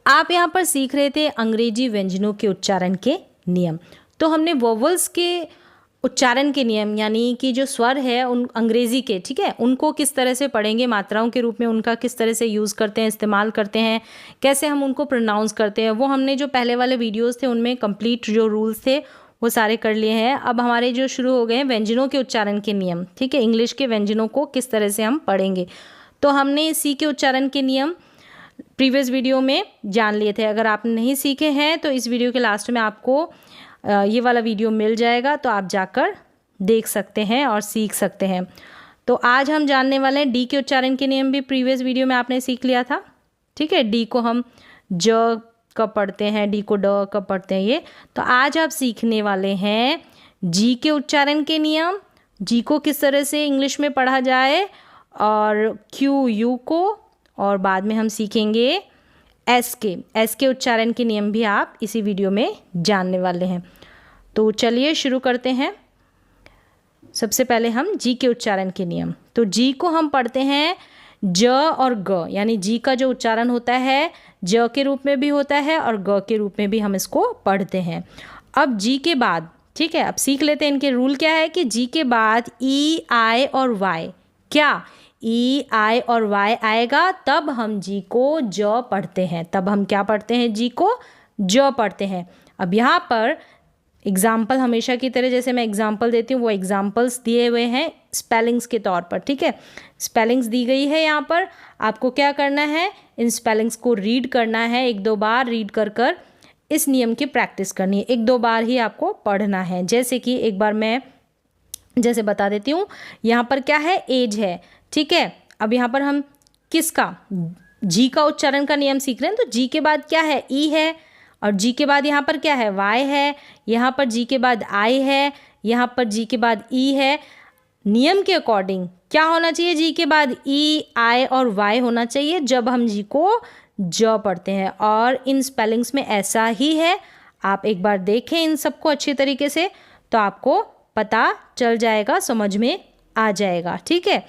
आप यहाँ पर सीख रहे थे अंग्रेजी व्यंजनों के उच्चारण के नियम। तो हमने वोवल्स के उच्चारण के नियम यानी कि जो स्वर है उन अंग्रेजी के, ठीक है, उनको किस तरह से पढ़ेंगे, मात्राओं के रूप में उनका किस तरह से यूज़ करते हैं, इस्तेमाल करते हैं, कैसे हम उनको प्रोनाउंस करते हैं, वो हमने जो पहले वाले वीडियोस थे उनमें कंप्लीट जो रूल्स थे वो सारे कर लिए हैं। अब हमारे जो शुरू हो गए हैं व्यंजनों के उच्चारण के नियम, ठीक है, इंग्लिश के व्यंजनों को किस तरह से हम पढ़ेंगे। तो हमने सी के उच्चारण के नियम प्रीवियस वीडियो में जान लिए थे। अगर आपने नहीं सीखे हैं तो इस वीडियो के लास्ट में आपको ये वाला वीडियो मिल जाएगा, तो आप जाकर देख सकते हैं और सीख सकते हैं। तो आज हम जानने वाले हैं डी के उच्चारण के नियम भी प्रीवियस वीडियो में आपने सीख लिया था, ठीक है। डी को हम ज कब पढ़ते हैं, डी को ड कब पढ़ते हैं, ये तो आज आप सीखने वाले हैं जी के उच्चारण के नियम, जी को किस तरह से इंग्लिश में पढ़ा जाए, और क्यू यू को, और बाद में हम सीखेंगे एस के उच्चारण के नियम भी आप इसी वीडियो में जानने वाले हैं। तो चलिए शुरू करते हैं। सबसे पहले हम जी के उच्चारण के नियम। तो जी को हम पढ़ते हैं ज और ग, यानी जी का जो उच्चारण होता है ज के रूप में भी होता है और ग के रूप में भी हम इसको पढ़ते हैं। अब जी के बाद, ठीक है, अब सीख लेते हैं इनके रूल क्या है कि जी के बाद ई आई और वाई, क्या ई आई और वाई आएगा तब हम जी को ज पढ़ते हैं, तब हम क्या पढ़ते हैं, जी को ज पढ़ते हैं। अब यहाँ पर एग्जाम्पल हमेशा की तरह जैसे मैं एग्जाम्पल देती हूँ वो एग्जाम्पल्स दिए हुए हैं स्पेलिंग्स के तौर पर, ठीक है, स्पेलिंग्स दी गई है यहाँ पर। आपको क्या करना है, इन स्पेलिंग्स को रीड करना है, एक दो बार रीड कर इस नियम की प्रैक्टिस करनी है, एक दो बार ही आपको पढ़ना है। जैसे कि एक बार मैं जैसे बता देती हूँ, यहाँ पर क्या है, एज है, ठीक है। अब यहाँ पर हम किसका, जी का उच्चारण का नियम सीख रहे हैं, तो जी के बाद क्या है, ई है, और जी के बाद यहाँ पर क्या है, वाई है, यहाँ पर जी के बाद आई है, यहाँ पर जी के बाद ई है। नियम के अकॉर्डिंग क्या होना चाहिए, जी के बाद ई आई और वाई होना चाहिए जब हम जी को ज पढ़ते हैं, और इन स्पेलिंग्स में ऐसा ही है। आप एक बार देखें इन सबको अच्छी तरीके से तो आपको पता चल जाएगा, समझ में आ जाएगा, ठीक है।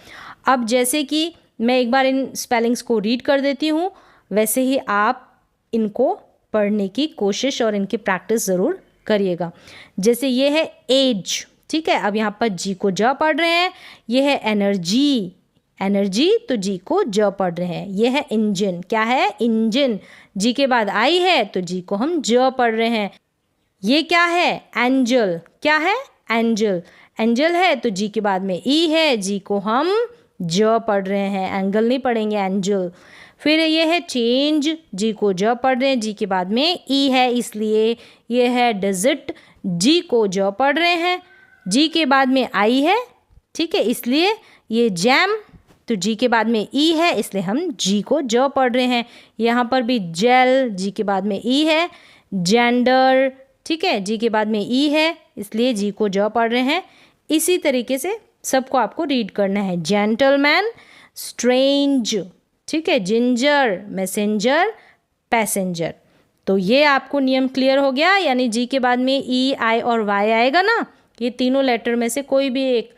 अब जैसे कि मैं एक बार इन स्पेलिंग्स को रीड कर देती हूँ, वैसे ही आप इनको पढ़ने की कोशिश और इनकी प्रैक्टिस ज़रूर करिएगा। जैसे ये है एज, ठीक है, अब यहाँ पर जी को ज पढ़ रहे हैं। ये है एनर्जी, एनर्जी तो जी को ज पढ़ रहे हैं। ये है इंजन, क्या है, इंजन, जी के बाद आई है तो जी को हम ज पढ़ रहे हैं। ये क्या है, एंजल, क्या है, एंजल, एंजल है तो जी के बाद में ई है, जी को हम ज पढ़ रहे हैं, एंगल नहीं पढ़ेंगे, एंजल। फिर ये है चेंज, जी को ज पढ़ रहे हैं, जी के बाद में ई है इसलिए। ये है डिजिट, जी को ज पढ़ रहे हैं, जी के बाद में आई है, ठीक है, इसलिए। ये जैम तो जी के बाद में ई है इसलिए हम जी को ज पढ़ रहे हैं। यहाँ पर भी जेल, जी के बाद में ई है। जेंडर, ठीक है, जी के बाद में ई है इसलिए जी को ज पढ़ रहे हैं। इसी तरीके से सबको आपको रीड करना है। जेंटलमैन, स्ट्रेंज, ठीक है, जिंजर, मैसेंजर, पैसेंजर। तो ये आपको नियम क्लियर हो गया, यानी जी के बाद में ई आई और वाई आएगा ना, ये तीनों लेटर में से कोई भी एक,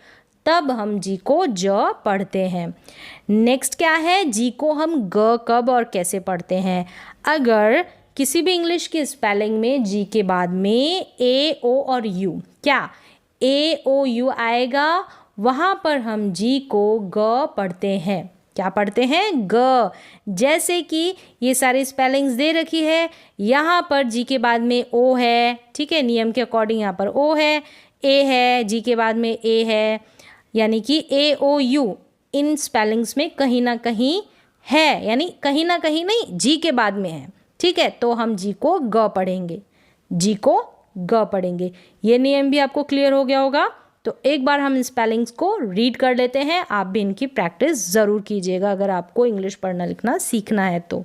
तब हम जी को ज पढ़ते हैं। नेक्स्ट क्या है, जी को हम ग कब और कैसे पढ़ते हैं। अगर किसी भी इंग्लिश की स्पेलिंग में जी के बाद में ए ओ और यू, क्या ए ओ यू आएगा, वहाँ पर हम जी को ग पढ़ते हैं। क्या पढ़ते हैं, ग। जैसे कि ये सारी स्पेलिंग्स दे रखी है, यहाँ पर जी के बाद में ओ है, ठीक है, नियम के अकॉर्डिंग यहाँ पर ओ है, ए है, जी के बाद में ए है, यानी कि ए ओ यू इन स्पेलिंग्स में कहीं ना कहीं है, यानी कहीं ना कहीं नहीं, जी के बाद में है, ठीक है। तो हम जी को ग पढ़ेंगे, जी को ग पढ़ेंगे। ये नियम भी आपको क्लियर हो गया होगा। तो एक बार हम स्पेलिंग्स को रीड कर लेते हैं, आप भी इनकी प्रैक्टिस ज़रूर कीजिएगा अगर आपको इंग्लिश पढ़ना लिखना सीखना है तो।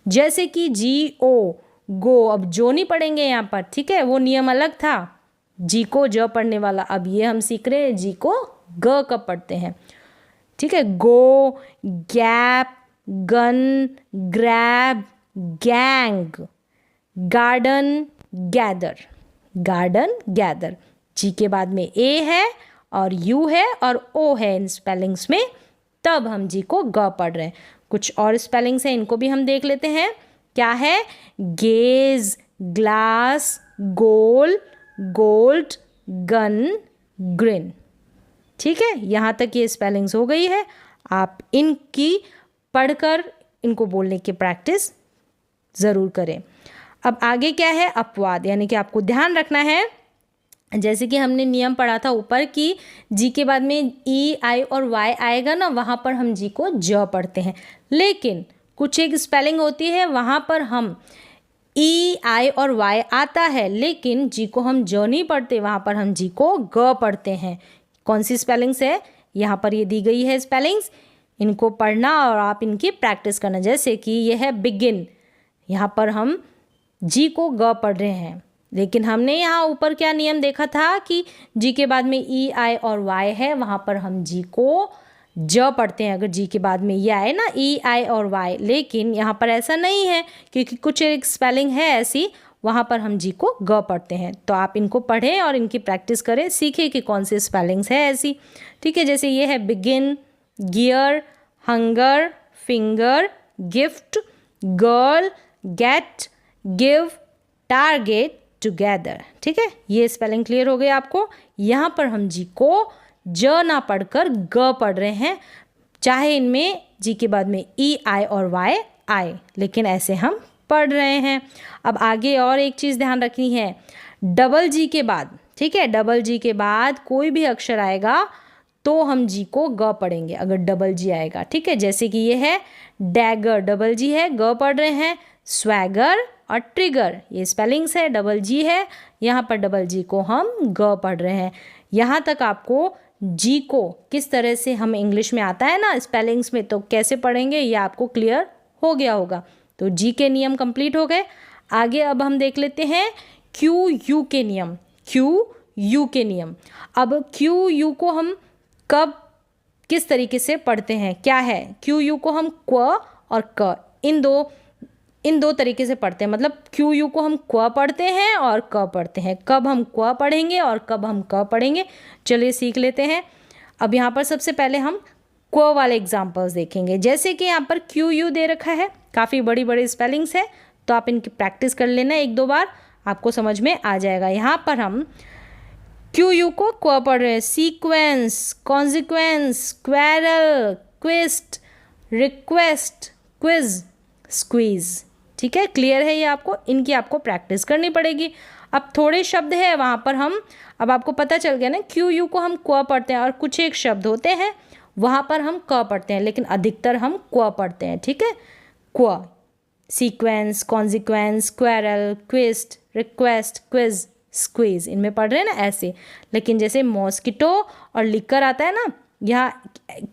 जैसे कि जी ओ, गो, अब जो नहीं पढ़ेंगे यहाँ पर, ठीक है, वो नियम अलग था, जी को ज पढ़ने वाला। अब ये हम सीख रहे हैं जी को ग कब पढ़ते हैं, ठीक है। Go, gap, gun, grab, gang, garden, gather, garden, gather. G के बाद में ए है और यू है और ओ है इन स्पेलिंग्स में, तब हम जी को ग पढ़ रहे हैं। कुछ और स्पेलिंग्स हैं, इनको भी हम देख लेते हैं। क्या है? गेज, ग्लास, गोल, गोल्ड, गन, ग्रिन। ठीक है, यहाँ तक ये स्पेलिंग्स हो गई है। आप इनकी पढ़कर इनको बोलने की प्रैक्टिस ज़रूर करें। अब आगे क्या है? अपवाद, यानी कि आपको ध्यान रखना है, जैसे कि हमने नियम पढ़ा था ऊपर कि जी के बाद में ई, आई और वाई आएगा ना, वहाँ पर हम जी को ज पढ़ते हैं। लेकिन कुछ एक स्पेलिंग होती है वहाँ पर हम ई, आई और वाई आता है, लेकिन जी को हम ज नहीं पढ़ते, वहाँ पर हम जी को ग पढ़ते हैं। कौन सी स्पेलिंग्स है? यहाँ पर ये दी गई है स्पेलिंग्स, इनको पढ़ना और आप इनकी प्रैक्टिस करना। जैसे कि ये है बिगिन, यहाँ पर हम जी को ग पढ़ रहे हैं, लेकिन हमने यहाँ ऊपर क्या नियम देखा था कि जी के बाद में ई, आई और वाई है, वहाँ पर हम जी को ज पढ़ते हैं अगर जी के बाद में ये आए ना, ई, आई और वाई। लेकिन यहाँ पर ऐसा नहीं है, क्योंकि कुछ एक स्पेलिंग है ऐसी, वहाँ पर हम जी को ग पढ़ते हैं। तो आप इनको पढ़ें और इनकी प्रैक्टिस करें, सीखें कि कौन सी स्पेलिंग्स है ऐसी। ठीक है, जैसे ये है begin, gear, hunger, finger, gift, girl, get, give, target, together. ठीक है, ये स्पेलिंग क्लियर हो गई आपको। यहाँ पर हम जी को ज ना पढ़कर ग पढ़ रहे हैं, चाहे इनमें जी के बाद में ई, आई और वाई आए, लेकिन ऐसे हम पढ़ रहे हैं। अब आगे और एक चीज़ ध्यान रखनी है, डबल जी के बाद, ठीक है, डबल जी के बाद कोई भी अक्षर आएगा तो हम जी को ग पढ़ेंगे अगर डबल जी आएगा। ठीक है, जैसे कि ये है डैगर, डबल जी है, ग पढ़ रहे हैं। स्वैगर और ट्रिगर, ये स्पेलिंग्स है, डबल जी है, यहाँ पर डबल जी को हम ग पढ़ रहे हैं। यहाँ तक आपको जी को किस तरह से हम इंग्लिश में आता है ना स्पेलिंग्स में, तो कैसे पढ़ेंगे ये आपको क्लियर हो गया होगा। तो जी के नियम कंप्लीट हो गए। आगे अब हम देख लेते हैं क्यू यू के नियम। क्यू यू के नियम, अब क्यू यू को हम कब किस तरीके से पढ़ते हैं? क्या है? क्यू यू को हम क्व और क इन दो तरीके से पढ़ते हैं। मतलब क्यू यू को हम क्व पढ़ते हैं और क पढ़ते हैं। कब हम क्व पढ़ेंगे और कब हम क पढ़ेंगे, चलिए सीख लेते हैं। अब यहाँ पर सबसे पहले हम क्व वाले एग्जाम्पल्स देखेंगे। जैसे कि यहाँ पर क्यू यू दे रखा है, काफ़ी बड़ी बड़ी स्पेलिंग्स है, तो आप इनकी प्रैक्टिस कर लेना एक दो बार, आपको समझ में आ जाएगा। यहाँ पर हम क्यू यू को क्व पढ़ रहे हैं। Sequence, consequence, quarrel, quest, request, quiz, squeeze. ठीक है, क्लियर है ये आपको, इनकी आपको प्रैक्टिस करनी पड़ेगी। अब थोड़े शब्द है वहाँ पर हम, अब आपको पता चल गया ना क्यू यू को हम क्व पढ़ते हैं, और कुछ एक शब्द होते हैं वहाँ पर हम क पढ़ते हैं, लेकिन अधिकतर हम क्व पढ़ते हैं। ठीक है, क्व, sequence, consequence, quarrel, quest, request, quiz, squeeze, इनमें पढ़ रहे हैं ना ऐसे। लेकिन जैसे मॉस्किटो और लिकर आता है ना, यहाँ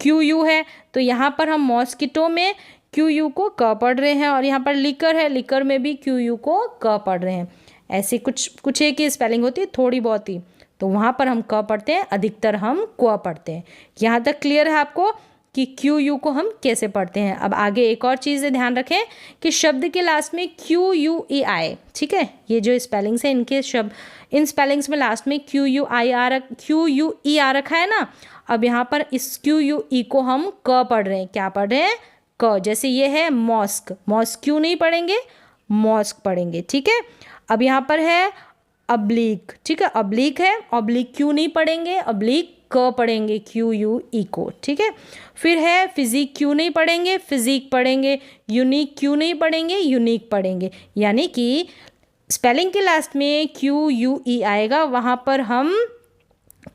क्यू यू है, तो यहाँ पर हम मॉस्किटो में क्यू यू को क पढ़ रहे हैं, और यहाँ पर लिकर है, लिकर में भी क्यू यू को क पढ़ रहे हैं। ऐसे कुछ एक ही स्पेलिंग होती है, थोड़ी बहुत ही, तो वहाँ पर हम क पढ़ते हैं, अधिकतर हम क्व पढ़ते हैं। यहाँ तक क्लियर है आपको कि क्यू यू को हम कैसे पढ़ते हैं। अब आगे एक और चीज़ ध्यान रखें कि शब्द के लास्ट में क्यू यू ई आए। ठीक है, ये जो स्पेलिंग्स है इनके शब्द, इन स्पेलिंग्स में लास्ट में क्यू यू ई आ रखा है ना। अब यहाँ पर इस क्यू यू ई को हम क पढ़ रहे हैं। क्या पढ़ रहे हैं? क। जैसे ये है मॉस्क, मॉस्क क्यू नहीं पढ़ेंगे, मॉस्क पढ़ेंगे। ठीक है, अब यहाँ पर है अब्लीक। ठीक है, अब्लीक है, अब्लीक क्यू नहीं पढ़ेंगे, अब्लीक क पढ़ेंगे, क्यू यू ई को। ठीक है, फिर है फिजिक, क्यू नहीं पढ़ेंगे, फिजिक पढ़ेंगे। यूनिक, क्यू नहीं पढ़ेंगे, यूनिक पढ़ेंगे। यानी कि स्पेलिंग के लास्ट में क्यू यू ई आएगा, वहाँ पर हम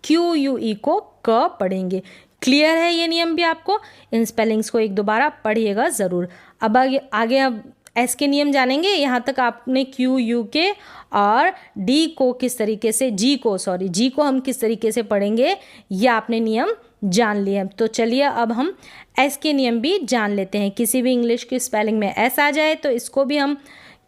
क्यू यू ई को क पढ़ेंगे। क्लियर है ये नियम भी आपको? इन स्पेलिंग्स को एक दोबारा पढ़िएगा ज़रूर। अब आगे अब एस के नियम जानेंगे। यहाँ तक आपने क्यू यू के और डी को किस तरीके से, जी को हम किस तरीके से पढ़ेंगे, ये आपने नियम जान लिए। तो चलिए अब हम एस के नियम भी जान लेते हैं। किसी भी इंग्लिश की स्पेलिंग में एस आ जाए तो इसको भी हम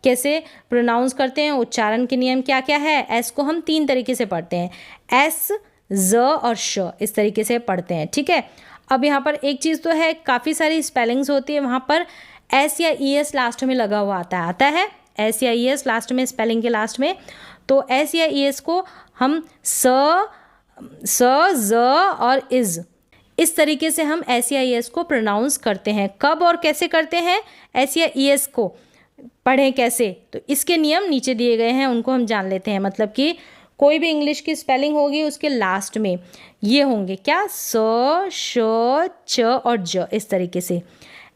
कैसे प्रोनाउंस करते हैं, उच्चारण के नियम क्या क्या है। एस को हम 3 तरीके से पढ़ते हैं, एस, ज और श, इस तरीके से पढ़ते हैं। ठीक है, अब यहाँ पर एक चीज़ तो है, काफ़ी सारी स्पेलिंग्स होती है, वहाँ पर एस या ई एस लास्ट में लगा हुआ आता है एस या ई एस लास्ट में, स्पेलिंग के लास्ट में। तो एस या ई एस को हम स, ज और इज़, इस तरीके से हम एस या ई एस को प्रोनाउंस करते हैं। कब और कैसे करते हैं एस या ई एस को? पढ़ें कैसे, तो इसके नियम नीचे दिए गए हैं, उनको हम जान लेते हैं। मतलब कि कोई भी इंग्लिश की स्पेलिंग होगी उसके लास्ट में ये होंगे क्या, स, श, च और ज, इस तरीके से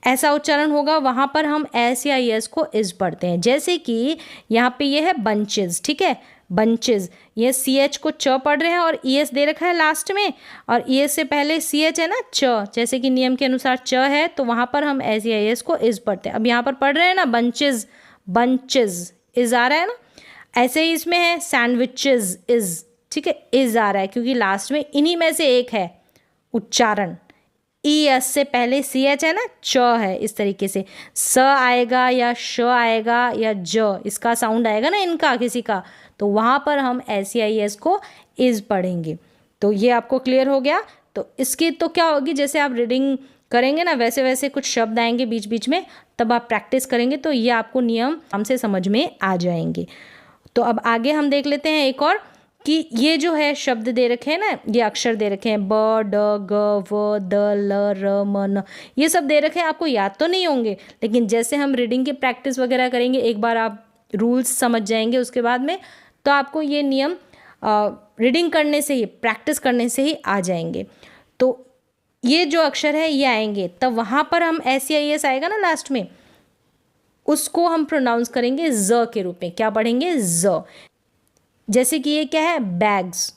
ऐसा उच्चारण होगा। वहाँ पर हम एस या एस को इज पढ़ते हैं। जैसे कि यहाँ पे ये है बंचेज, ठीक है, बंचेज, ये सी एच को च पढ़ रहे हैं और ई एस दे रखा है लास्ट में, और ई एस से पहले सी एच है ना, च, जैसे कि नियम के अनुसार च है, तो वहाँ पर हम एस या एस को इज पढ़ते हैं। अब यहाँ पर पढ़ रहे हैं ना बंचेज, बंचेज इज आ रहा है ना, ऐसे ही इसमें है सैंडविचेज इज, ठीक है, इज आ रहा है क्योंकि लास्ट में इन्हीं में से एक है उच्चारण। ई एस से पहले सी एच है ना, च है, इस तरीके से स आएगा या श आएगा या ज, इसका साउंड आएगा ना इनका किसी का, तो वहाँ पर हम एस या एस को इज पढ़ेंगे। तो ये आपको क्लियर हो गया। तो इसकी तो क्या होगी, जैसे आप रीडिंग करेंगे ना वैसे वैसे कुछ शब्द आएंगे बीच बीच में, तब आप प्रैक्टिस करेंगे तो ये आपको नियम हमसे समझ में आ जाएंगे। तो अब आगे हम देख लेते हैं एक और, कि ये जो है शब्द दे रखे हैं ना, ये अक्षर दे रखे हैं, ब, ड, ग, व, द, ल, र, म, न, ये सब दे रखे हैं। आपको याद तो नहीं होंगे, लेकिन जैसे हम रीडिंग की प्रैक्टिस वगैरह करेंगे, एक बार आप रूल्स समझ जाएंगे उसके बाद में, तो आपको ये नियम रीडिंग करने से ही, प्रैक्टिस करने से ही आ जाएंगे। तो ये जो अक्षर है ये आएंगे, तब वहाँ पर हम एस या एस आएगा ना लास्ट में, उसको हम प्रोनाउंस करेंगे ज के रूप में। क्या पढ़ेंगे, ज। जैसे कि ये क्या है, बैग्स,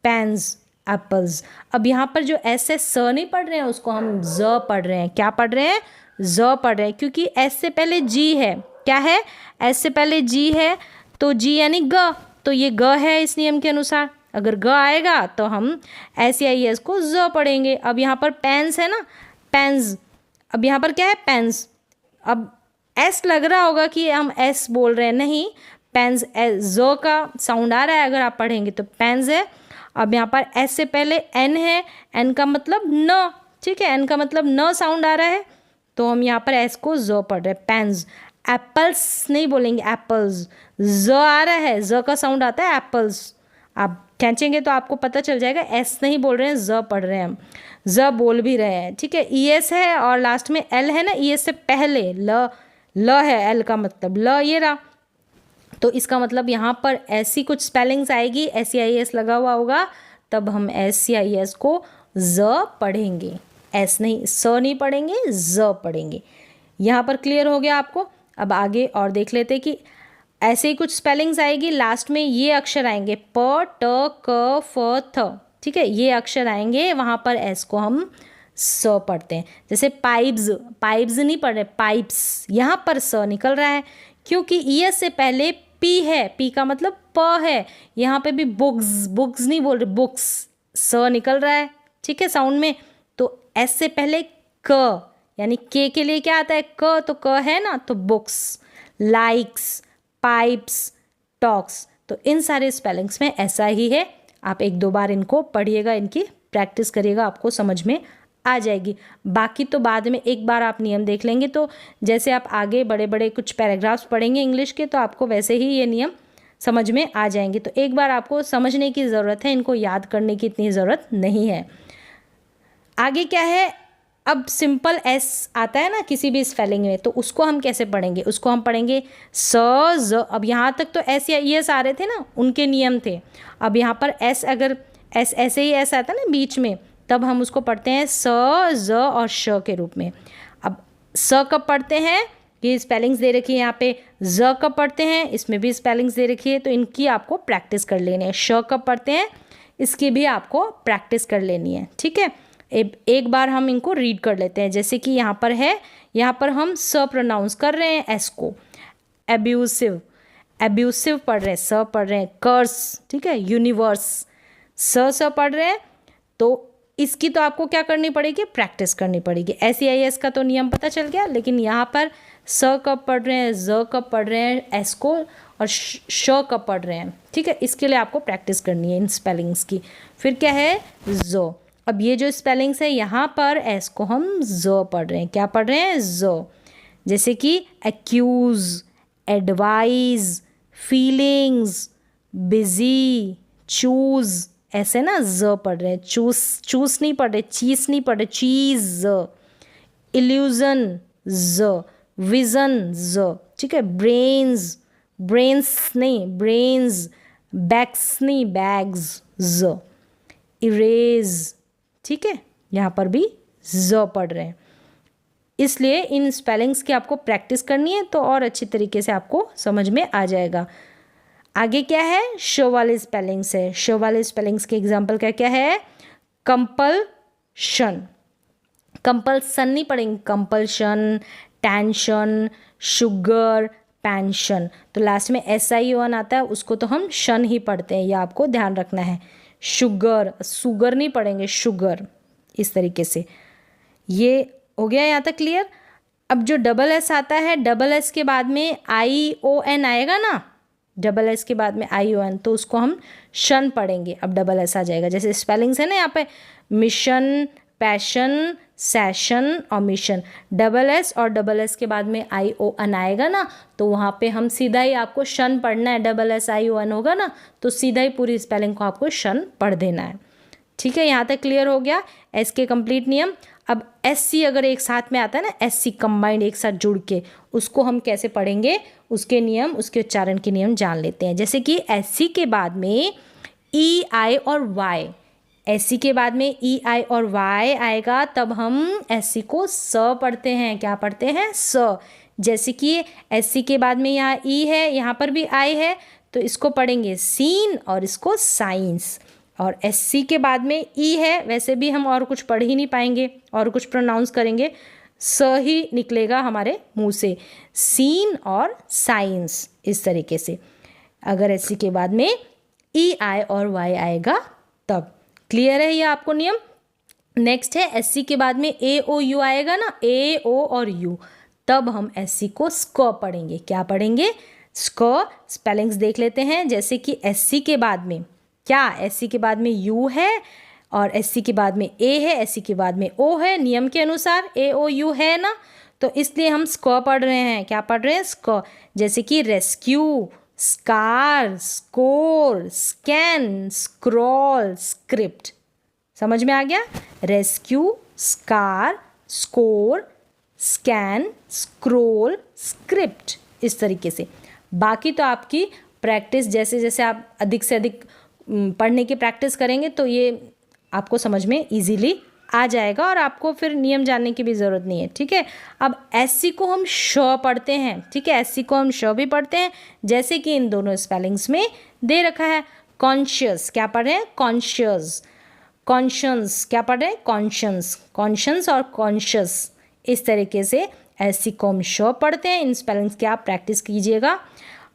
पेन्स, एप्पल्स। अब यहाँ पर जो एस से स नहीं पढ़ रहे हैं, उसको हम ज पढ़ रहे हैं। क्या पढ़ रहे हैं, ज पढ़ रहे हैं, क्योंकि एस से पहले जी है। क्या है, एस से पहले जी है, तो जी यानी ग, तो ये ग है इस नियम के अनुसार। अगर ग आएगा तो हम एस या एस को ज पढ़ेंगे। अब यहाँ पर पेन्स है ना, पेन्स, अब यहाँ पर क्या है, पेन्स। अब एस लग रहा होगा कि हम एस बोल रहे हैं, नहीं, पेन्स, जो का साउंड आ रहा है अगर आप पढ़ेंगे तो पेन्स है। अब यहाँ पर एस से पहले एन है, एन का मतलब न, ठीक है, एन का मतलब न साउंड आ रहा है, तो हम यहाँ पर एस को जो पढ़ रहे हैं, पेन्स। एप्पल्स नहीं बोलेंगे, एप्पल्स, ज आ रहा है, ज का साउंड आता है, एप्पल्स। आप खींचेंगे तो आपको पता चल जाएगा, एस नहीं बोल रहे हैं, ज पढ़ रहे हैं हम, ज बोल भी रहे हैं, ठीक है। ई एस है और लास्ट में एल है ना, ई एस से पहले ल, ल है, एल का मतलब ल, ये रहा। तो इसका मतलब यहाँ पर ऐसी कुछ स्पेलिंग्स आएगी, एस या एस लगा हुआ होगा, तब हम एस या एस को ज पढ़ेंगे, एस नहीं, स नहीं पढ़ेंगे, ज पढ़ेंगे। यहाँ पर क्लियर हो गया आपको। अब आगे और देख लेते कि ऐसे ही कुछ स्पेलिंग्स आएगी, लास्ट में ये अक्षर आएंगे, प, ट, क, फ, थ, ठीक है, ये अक्षर आएंगे, वहाँ पर एस को हम स पढ़ते हैं। जैसे पाइप्स, पाइप्स नहीं पढ़ रहे, पाइप्स, यहाँ पर स निकल रहा है क्योंकि ई एस से पहले पी है, पी का मतलब प है। यहाँ पे भी बुक्स, बुक्स नहीं बोल रहे, बुक्स, स निकल रहा है, ठीक है, साउंड में। तो एस से पहले क, यानी के लिए क्या आता है, क, तो क है ना, तो बुक्स, लाइक्स, पाइप्स, टॉक्स। तो इन सारे स्पेलिंग्स में ऐसा ही है। आप एक दो बार इनको पढ़िएगा, इनकी प्रैक्टिस करिएगा, आपको समझ में आ जाएगी। बाकी तो बाद में एक बार आप नियम देख लेंगे, तो जैसे आप आगे बड़े बड़े कुछ पैराग्राफ्स पढ़ेंगे इंग्लिश के, तो आपको वैसे ही ये नियम समझ में आ जाएंगे। तो एक बार आपको समझने की ज़रूरत है, इनको याद करने की इतनी ज़रूरत नहीं है। आगे क्या है, अब सिंपल एस आता है ना किसी भी स्पेलिंग में, तो उसको हम कैसे पढ़ेंगे, उसको हम पढ़ेंगे स, ज। अब यहाँ तक तो एस या ई एस आ रहे थे ना, उनके नियम थे। अब यहाँ पर एस, अगर एस ऐसे ही एस आता है ना बीच में, तब हम उसको पढ़ते हैं स, ज और श के रूप में। अब स कब पढ़ते हैं, ये स्पेलिंग्स दे रखी है यहाँ पे, ज कब पढ़ते हैं, इसमें भी स्पेलिंग्स दे रखी है, तो इनकी आपको प्रैक्टिस कर लेनी है। श कब पढ़ते हैं, इसकी भी आपको प्रैक्टिस कर लेनी है, ठीक है। एक बार हम इनको रीड कर लेते हैं। जैसे कि यहाँ पर है, यहाँ पर हम स प्रोनाउंस कर रहे हैं एस को, एब्यूसिव, एब्यूसिव पढ़ रहे हैं, स पढ़ रहे हैं, कर्स, ठीक है, यूनिवर्स, स पढ़ रहे हैं। तो इसकी तो आपको क्या करनी पड़ेगी, प्रैक्टिस करनी पड़ेगी। एस या एस का तो नियम पता चल गया, लेकिन यहाँ पर स कब पढ़ रहे हैं, ज कब पढ़ रहे हैं, एस को, और श कब पढ़ रहे हैं, ठीक है, इसके लिए आपको प्रैक्टिस करनी है इन स्पेलिंग्स की। फिर क्या है, जो। अब ये जो स्पेलिंग्स है, यहाँ पर एस को हम ज पढ़ रहे हैं। क्या पढ़ रहे हैं, ज। जैसे कि accuse, advise, feelings, busy, choose, ऐसे ना ज पढ़ रहे हैं। चूस नहीं पढ़ रहे, चीज नहीं पढ़ रहे, चीज, इल्यूजन ज, विजन्स, ठीक है, ब्रेन्स, ब्रेन्स नहीं ब्रेन्स, बैग्स नहीं बैग्स, ज, इरेज, ठीक है, यहाँ पर भी ज पढ़ रहे हैं, इसलिए इन स्पेलिंग्स की आपको प्रैक्टिस करनी है तो और अच्छी तरीके से आपको समझ में आ जाएगा। आगे क्या है, शो वाले स्पेलिंग्स है। शो वाले स्पेलिंग्स के एग्जाम्पल क्या क्या है, कंपल्शन, कंपल्सन नहीं पढ़ेंगे, कंपल्शन, टेंशन, शुगर, पेंशन, तो लास्ट में SION आता है, उसको तो हम शन ही पढ़ते हैं, ये आपको ध्यान रखना है। शुगर, सुगर नहीं पढ़ेंगे, शुगर, इस तरीके से। ये हो गया यहाँ तक क्लियर। अब जो डबल एस आता है, डबल एस के बाद में ION आएगा ना, डबल एस के बाद में ION, तो उसको हम शन पढ़ेंगे। अब डबल एस आ जाएगा, जैसे स्पेलिंग्स है ना यहाँ पे, मिशन, पैशन, सेशन और मिशन, डबल एस और डबल एस के बाद में ION आएगा ना, तो वहाँ पे हम सीधा ही आपको शन पढ़ना है। डबल एस ION होगा ना, तो सीधा ही पूरी स्पेलिंग को आपको शन पढ़ देना है। ठीक है, यहाँ तक क्लियर हो गया एस के कंप्लीट नियम। अब SC अगर एक साथ में आता है ना, SC कंबाइंड एक साथ जुड़ के, उसको हम कैसे पढ़ेंगे, उसके नियम, उसके उच्चारण के नियम जान लेते हैं। जैसे कि SC के बाद में EI और Y, SC के बाद में EI और Y आएगा, तब हम SC को स पढ़ते हैं। क्या पढ़ते हैं, स। जैसे कि SC के बाद में यहाँ E है, यहाँ पर भी I है, तो इसको पढ़ेंगे सीन और इसको साइंस। और SC के बाद में E है, वैसे भी हम और कुछ पढ़ ही नहीं पाएंगे, और कुछ प्रोनाउंस करेंगे, स ही निकलेगा हमारे मुंह से, सीन और साइंस, इस तरीके से। अगर SC के बाद में EI और Y आएगा तब। क्लियर है ये आपको नियम। नेक्स्ट है SC के बाद में AOU आएगा ना, AO और U, तब हम SC को स्क पढ़ेंगे। क्या पढ़ेंगे, स्क। स्पेलिंग्स देख लेते हैं। जैसे कि SC के बाद में क्या, SC के बाद में U है और SC के बाद में A है, SC के बाद में O है, नियम के अनुसार AOU है ना, तो इसलिए हम स्क पढ़ रहे हैं। क्या पढ़ रहे हैं, स्क। जैसे कि rescue, scar, score, scan, scroll, script. समझ में आ गया, rescue, scar, score, scan, scroll, script, इस तरीके से। बाकी तो आपकी प्रैक्टिस, जैसे जैसे आप अधिक से अधिक पढ़ने की प्रैक्टिस करेंगे तो ये आपको समझ में इजीली आ जाएगा और आपको फिर नियम जानने की भी ज़रूरत नहीं है। ठीक है, अब SC को हम श पढ़ते हैं। ठीक है, SC को हम श भी पढ़ते हैं, जैसे कि इन दोनों स्पेलिंग्स में दे रखा है। कॉन्शियस, क्या पढ़ रहे हैं, कॉन्शियस। कॉन्शंस, क्या पढ़ रहे हैं, कॉन्शंस। कॉन्शंस और कॉन्शियस, इस तरीके से SC को हम श पढ़ते हैं। इन स्पेलिंग्स की आप प्रैक्टिस कीजिएगा।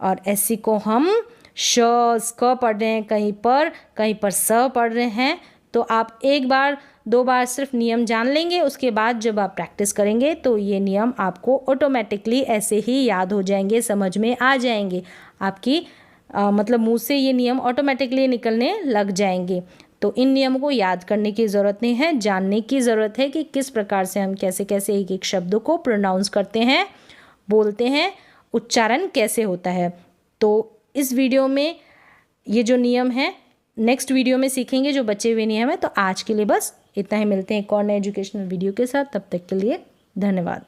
और SC को हम श, क पढ़ रहे हैं, कहीं पर स पढ़ रहे हैं, तो आप एक बार दो बार सिर्फ नियम जान लेंगे, उसके बाद जब आप प्रैक्टिस करेंगे तो ये नियम आपको ऑटोमेटिकली ऐसे ही याद हो जाएंगे, समझ में आ जाएंगे। आपकी मतलब मुंह से ये नियम ऑटोमेटिकली निकलने लग जाएंगे। तो इन नियमों को याद करने की ज़रूरत नहीं है, जानने की ज़रूरत है कि किस प्रकार से हम कैसे कैसे एक एक शब्दों को प्रोनाउंस करते हैं, बोलते हैं, उच्चारण कैसे होता है। तो इस वीडियो में ये जो नियम है नेक्स्ट वीडियो में सीखेंगे, जो बचे हुए नियम है। तो आज के लिए बस इतना ही, मिलते हैं एक और नए एजुकेशनल वीडियो के साथ। तब तक के लिए धन्यवाद।